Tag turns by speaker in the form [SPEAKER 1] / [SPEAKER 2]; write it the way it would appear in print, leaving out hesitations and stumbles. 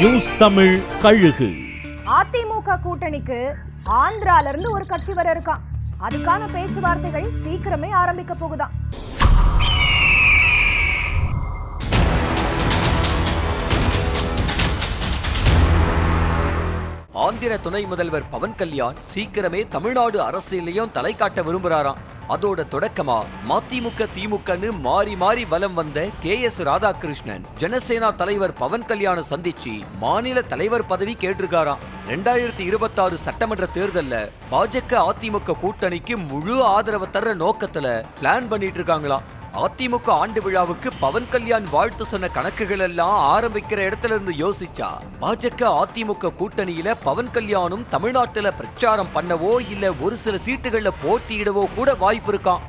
[SPEAKER 1] News Tamil கழுகு.
[SPEAKER 2] அதிமுக கூட்டணிக்கு ஆந்திரால இருந்து ஒரு கட்சி வர இருக்கான். அதுக்கான பேச்சுவார்த்தைகள் சீக்கிரமே ஆரம்பிக்க போகுதாம்.
[SPEAKER 3] ஆந்திர துணை முதல்வர் பவன் கல்யாண் சீக்கிரமே தமிழ்நாடு அரசியலையும் தலை காட்ட விரும்புறாராம். அதோட தொடக்கமா மதிமுக திமுகன்னு மாறி மாறி வலம் வந்த KS ராதாகிருஷ்ணன் ஜனசேனா தலைவர் பவன் கல்யாண சந்திச்சு மாநில தலைவர் பதவி கேட்டிருக்காராம். 2026 சட்டமன்ற தேர்தல்ல பாஜக அதிமுக கூட்டணிக்கு முழு ஆதரவு தர்ற நோக்கத்துல பிளான் பண்ணிட்டு இருக்காங்களாம். அதிமுக ஆண்டு விழாவுக்கு பவன் கல்யாண் வாழ்த்து சொன்ன கணக்குகள் எல்லாம் ஆரம்பிக்கிற இடத்துல இருந்து யோசிச்சா பாஜக அதிமுக கூட்டணியில பவன் கல்யாணும் தமிழ்நாட்டுல பிரச்சாரம் பண்ணவோ இல்ல ஒரு சில சீட்டுகள்ல போட்டியிடவோ கூட வாய்ப்பு இருக்காம்.